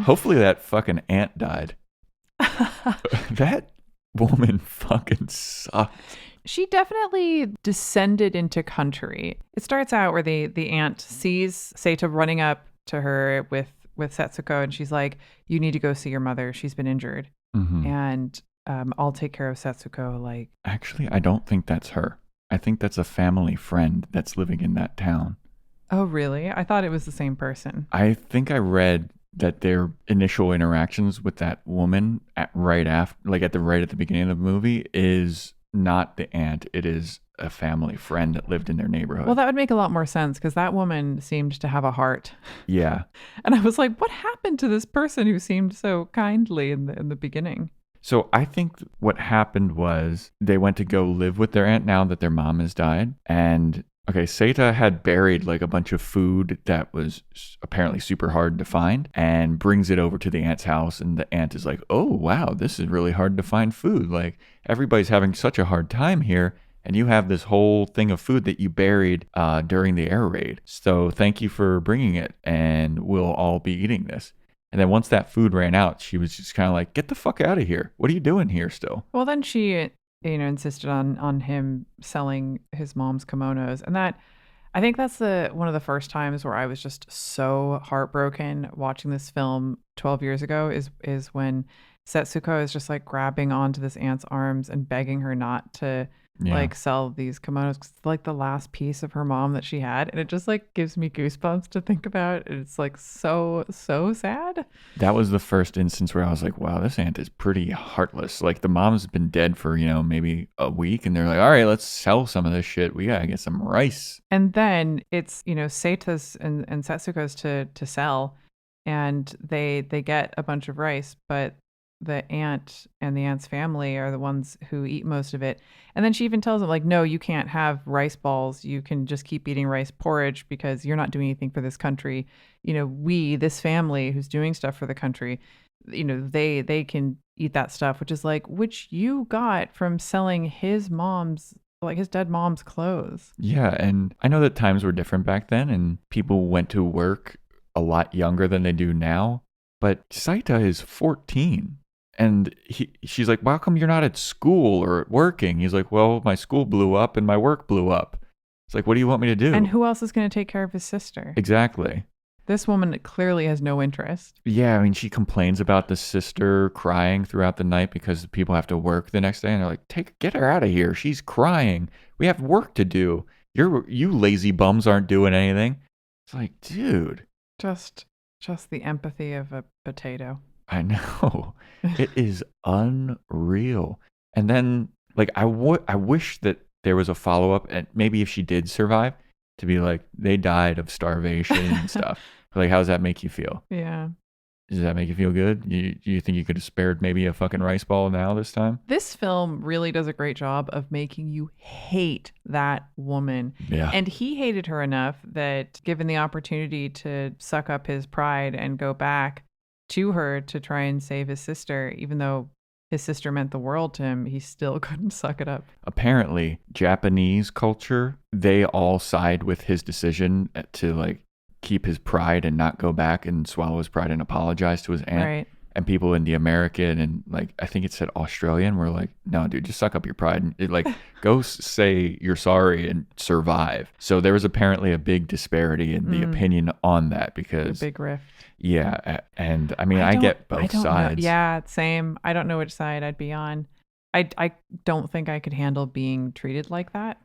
Hopefully that fucking aunt died. That woman fucking sucked. She definitely descended into country. It starts out where the aunt sees Seita running up to her with Setsuko, and she's like, "You need to go see your mother. She's been injured, Hmm. and I'll take care of Setsuko." Like, Actually, I don't think that's her. I think that's a family friend that's living in that town. oh really? I thought it was the same person. I think I read that their initial interactions with that woman at right after, like at the right at the beginning of the movie, is not the aunt. It is a family friend that lived in their Well, neighborhood. that would make a lot more sense because that woman seemed to have a heart, Yeah. and I was like, "What happened to this person who seemed so kindly in the beginning?" So I think what happened was they went to go live with their aunt now that their mom has died. And okay, Seta had buried like a bunch of food that was apparently super hard to find and brings it over to the aunt's house. And the aunt is like, oh, wow, this is really hard to find food. Like everybody's having such a hard time here. And you have this whole thing of food that you buried during the air raid. So thank you for bringing it. And we'll all be eating this. And then once that food ran out, she was just kind of like, get the fuck out of here. What are you doing here still? Well, then she, insisted on him selling his mom's kimonos, and that I think that's the one of the first times where I was just so heartbroken watching this film 12 years ago is when Setsuko is just like grabbing onto this aunt's arms and begging her not to Yeah. like sell these kimonos 'cause it's like the last piece of her mom that she had, and it just like gives me goosebumps to think about. It's like so sad. That was the first instance where I was like, wow, this aunt is pretty heartless. Like the mom's been dead for, maybe a week. And they're like, all right, let's sell some of this shit. We got to get some rice. And then it's, Seita's and Setsuko's to sell, and they get a bunch of rice, but the aunt and the aunt's family are the ones who eat most of it. And then she even tells them like, no, you can't have rice balls. You can just keep eating rice porridge because you're not doing anything for this country. This family who's doing stuff for the country, they can eat that stuff, which you got from selling his mom's, like his dead mom's clothes. Yeah. And I know that times were different back then and people went to work a lot younger than they do now. But Saita is 14. And she's like, well, how come you're not at school or working? He's like, well, my school blew up and my work blew up. It's like, what do you want me to do? And who else is going to take care of his sister? Exactly. This woman clearly has no interest. Yeah, I mean, she complains about the sister crying throughout the night because people have to work the next day, and they're like, get her out of here. She's crying. We have work to do. You lazy bums aren't doing anything. It's like, dude. Just the empathy of a potato. I know. It is unreal. And then, like, I wish that there was a follow up, and maybe if she did survive, to be like, they died of starvation and stuff. Like, how does that make you feel? Yeah. Does that make you feel good? You think you could have spared maybe a fucking rice ball now this time? This film really does a great job of making you hate that woman. Yeah. And he hated her enough that given the opportunity to suck up his pride and go back to her to try and save his sister, even though his sister meant the world to him, he still couldn't suck it up. Apparently, Japanese culture, they all side with his decision to like keep his pride and not go back and swallow his pride and apologize to his aunt. Right. And people in the American and like I think it said Australian were like, no, dude, just suck up your pride and go say you're sorry and survive. So there was apparently a big disparity in the opinion on that because a big rift. Yeah, and I mean I get both sides. Yeah, same. I don't know which side I'd be on. I don't think I could handle being treated like that.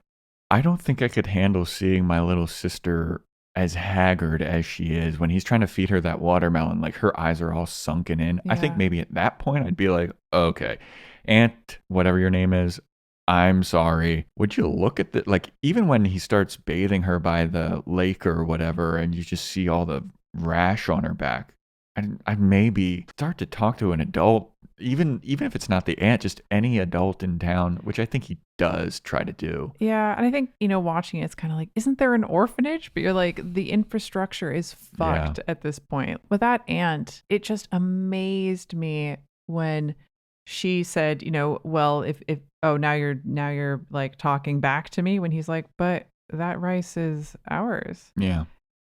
I don't think I could handle seeing my little sister as haggard as she is when he's trying to feed her that watermelon, like her eyes are all sunken in. I think Yeah. maybe at that point I'd be like, okay, Aunt, whatever your name is, I'm sorry. Would you look at the, like, even when he starts bathing her by the lake or whatever, and you just see all the rash on her back, I'd maybe start to talk to an adult, even if it's not the aunt, just any adult in town, which I think he does try to do. Yeah, and I think, watching it, it's kind of like, isn't there an orphanage? But you're like, the infrastructure is fucked at this point. With that aunt, it just amazed me when she said, well, if oh, now you're like talking back to me, when he's like, but that rice is ours. Yeah.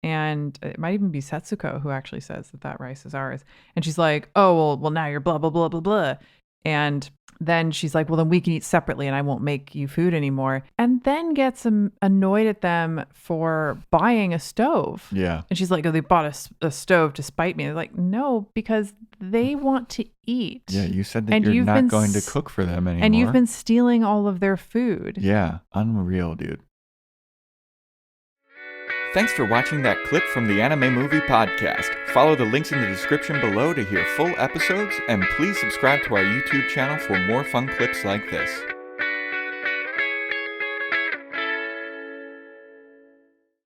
And it might even be Setsuko who actually says that rice is ours. And she's like, oh, well, now you're blah, blah, blah, blah, blah. And then she's like, well, then we can eat separately and I won't make you food anymore. And then gets annoyed at them for buying a stove. Yeah. And she's like, oh, they bought a stove to spite me. They're like, no, because they want to eat. Yeah, you said that you're not going to cook for them anymore. And you've been stealing all of their food. Yeah, unreal, dude. Thanks for watching that clip from the Anime Movie Podcast. Follow the links in the description below to hear full episodes, and please subscribe to our YouTube channel for more fun clips like this.